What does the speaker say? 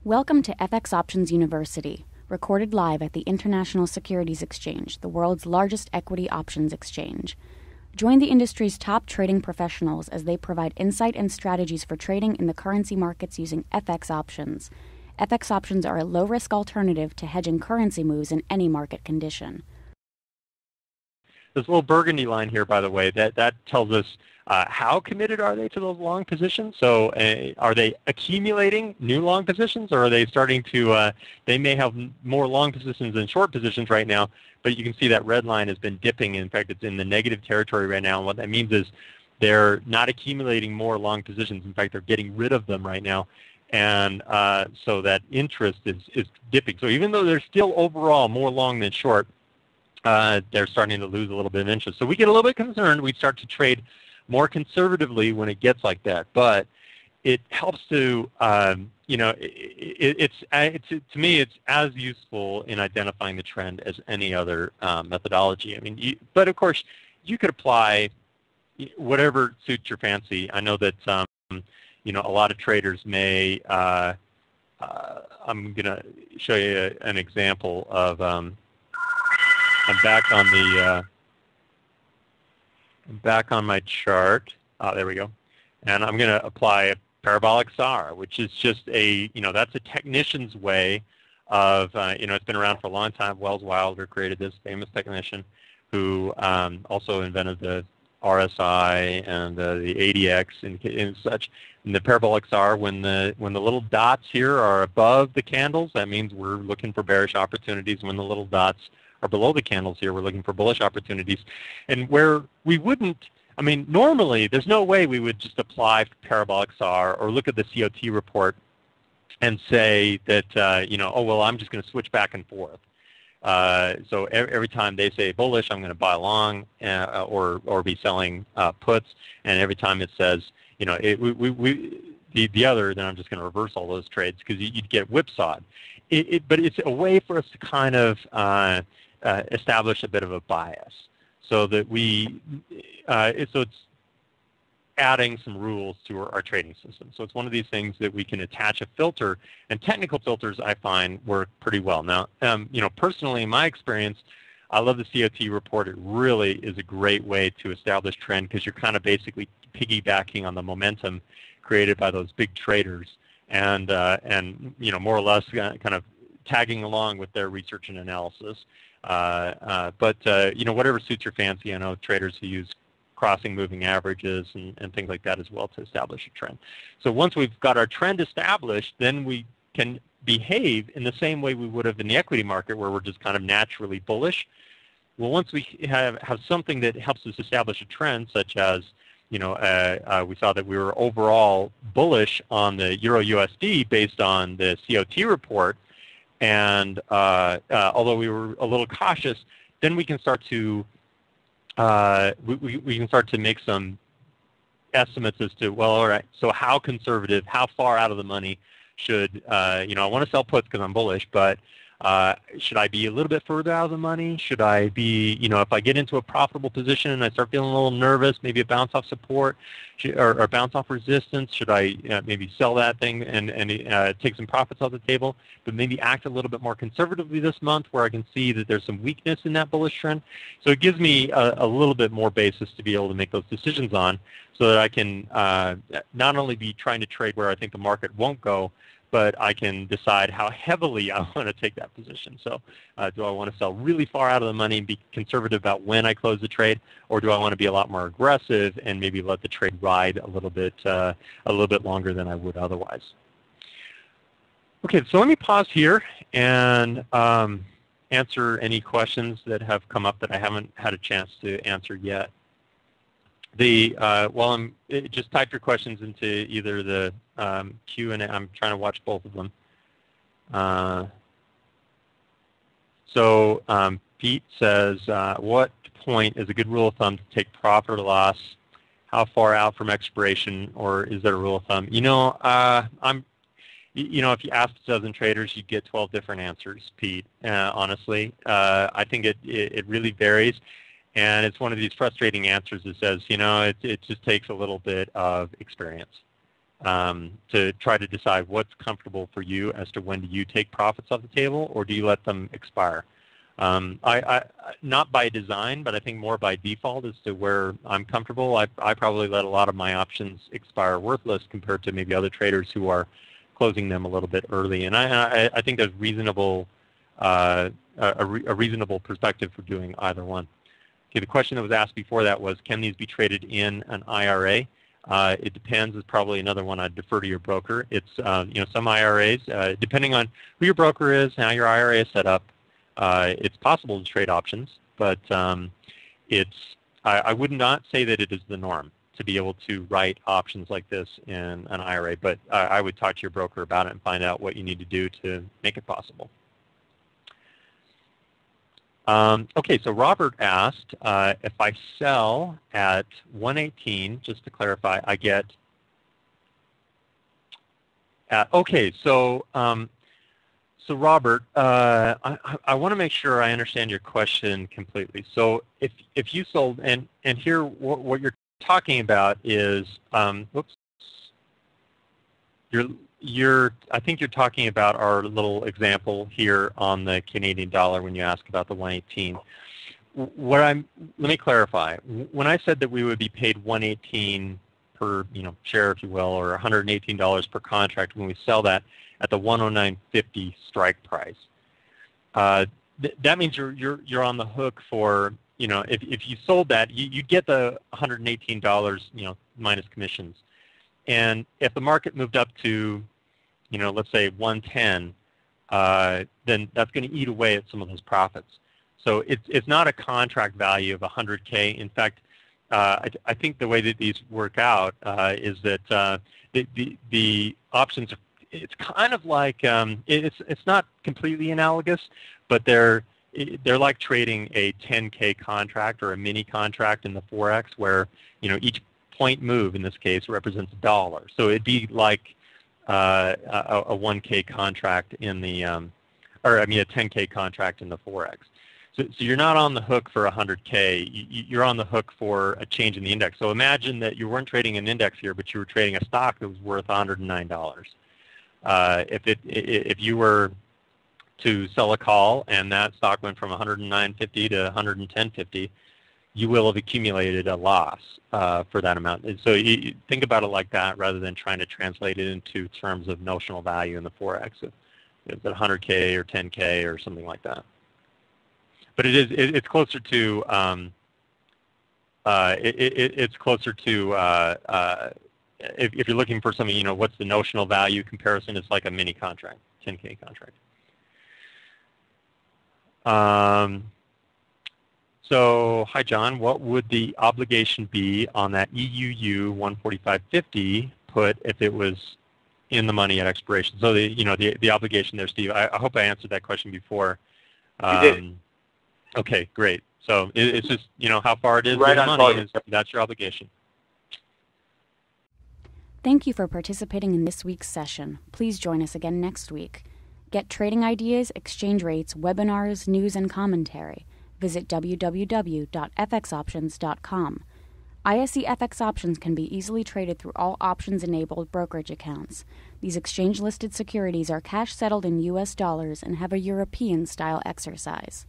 Welcome to FX Options University, recorded live at the International Securities Exchange, the world's largest equity options exchange. Join the industry's top trading professionals as they provide insight and strategies for trading in the currency markets using FX options. FX options are a low-risk alternative to hedging currency moves in any market condition. This little burgundy line here, by the way, that tells us how committed are they to those long positions. So are they accumulating new long positions, or are they starting to, they may have more long positions than short positions right now, but you can see that red line has been dipping. In fact, it's in the negative territory right now. And what that means is they're not accumulating more long positions. In fact, they're getting rid of them right now. And so that interest is dipping. So even though they're still overall more long than short, they're starting to lose a little bit of interest. So we get a little bit concerned. We start to trade more conservatively when it gets like that. But it helps to, you know, to me, it's as useful in identifying the trend as any other methodology. I mean, but of course, you could apply whatever suits your fancy. I know that, you know, a lot of traders may, I'm going to show you an example of, I'm back on the, I'm back on my chart. There we go. And I'm going to apply a parabolic SAR, which is just a, you know, that's a technician's way of, you know, it's been around for a long time. Wells Wilder created this, famous technician who also invented the RSI and the ADX and such. And the parabolic SAR, when the little dots here are above the candles, that means we're looking for bearish opportunities. When the little dots are below the candles here, we're looking for bullish opportunities. And where we wouldn't, I mean, normally there's no way we would just apply parabolic SAR or look at the COT report and say that, you know, oh, well, I'm just going to switch back and forth. So every time they say bullish, I'm going to buy long or be selling puts. And every time it says, you know, the other, then I'm just going to reverse all those trades because you'd get whipsawed. But it's a way for us to kind of establish a bit of a bias, so that we, so it's adding some rules to our trading system. So it's one of these things that we can attach a filter, and technical filters I find work pretty well. Now, you know, personally, in my experience, I love the COT report. It really is a great way to establish trend because you're kind of basically piggybacking on the momentum created by those big traders, and you know, more or less kind of tagging along with their research and analysis. But you know, whatever suits your fancy. I know traders who use crossing moving averages and things like that as well to establish a trend. So once we've got our trend established, then we can behave in the same way we would have in the equity market, where we're just kind of naturally bullish. Well, once we have something that helps us establish a trend, such as, you know, we saw that we were overall bullish on the Euro USD based on the COT report, and although we were a little cautious, then we can start to we can start to make some estimates as to, well, all right, so how conservative, how far out of the money should, you know, I want to sell puts because I'm bullish, but should I be a little bit further out of the money? Should I be, you know, if I get into a profitable position and I start feeling a little nervous, maybe a bounce off support or bounce off resistance, should I maybe sell that thing and take some profits off the table, but maybe act a little bit more conservatively this month where I can see that there's some weakness in that bullish trend? So it gives me a little bit more basis to be able to make those decisions on, so that I can not only be trying to trade where I think the market won't go, but I can decide how heavily I want to take that position. So do I want to sell really far out of the money and be conservative about when I close the trade, or do I want to be a lot more aggressive and maybe let the trade ride a little bit longer than I would otherwise? Okay, so let me pause here and answer any questions that have come up that I haven't had a chance to answer yet. Just type your questions into either the Q&A. I'm trying to watch both of them. Pete says, what point is a good rule of thumb to take profit or loss? How far out from expiration, or is there a rule of thumb? You know, if you ask a dozen traders, you get 12 different answers, Pete. Honestly, I think it really varies. And it's one of these frustrating answers that says, you know, it just takes a little bit of experience. to try to decide what's comfortable for you as to when do you take profits off the table or do you let them expire. I not by design, but I think more by default as to where I'm comfortable. I probably let a lot of my options expire worthless compared to maybe other traders who are closing them a little bit early. And I think there's reasonable a reasonable perspective for doing either one. Okay, the question that was asked before that was, can these be traded in an IRA? It depends is probably another one I'd defer to your broker. It's some IRAs, depending on who your broker is, how your IRA is set up, it's possible to trade options, but I would not say that it is the norm to be able to write options like this in an IRA, but I would talk to your broker about it and find out what you need to do to make it possible. Okay, so Robert asked, if I sell at 118, just to clarify, I get, okay, so Robert, I want to make sure I understand your question completely. So if you sold, and here what you're talking about is, whoops, I think you're talking about our little example here on the Canadian dollar when you ask about the 118. Let me clarify. When I said that we would be paid 118 per share, if you will, or $118 per contract when we sell that at the 109.50 strike price, that means you're on the hook for if you sold that, you get the $118 minus commissions, and if the market moved up to let's say 110, then that's going to eat away at some of those profits. So it's not a contract value of 100K. In fact, I think the way that these work out is that the options, it's kind of like it's not completely analogous, but they're like trading a 10K contract or a mini contract in the Forex, where each point move in this case represents $1. So it'd be like a 1K contract in the, a 10K contract in the Forex. So you're not on the hook for 100K. You're on the hook for a change in the index. So imagine that you weren't trading an index here, but you were trading a stock that was worth $109. If you were to sell a call and that stock went from 109.50 to 110.50, you will have accumulated a loss for that amount. And so you think about it like that rather than trying to translate it into terms of notional value in the Forex. Is it 100K or 10K or something like that? But it's closer to it's closer to if you're looking for something, what's the notional value comparison? It's like a mini contract, 10K contract. So, hi John, what would the obligation be on that EUU 145.50 put if it was in the money at expiration? So the obligation there, Steve. I hope I answered that question before. You did. Okay, great. So it's just how far it is right in the money. target. That's your obligation. Thank you for participating in this week's session. Please join us again next week. Get trading ideas, exchange rates, webinars, news, and commentary. Visit www.fxoptions.com. ISE FX options can be easily traded through all options-enabled brokerage accounts. These exchange-listed securities are cash-settled in U.S. dollars and have a European-style exercise.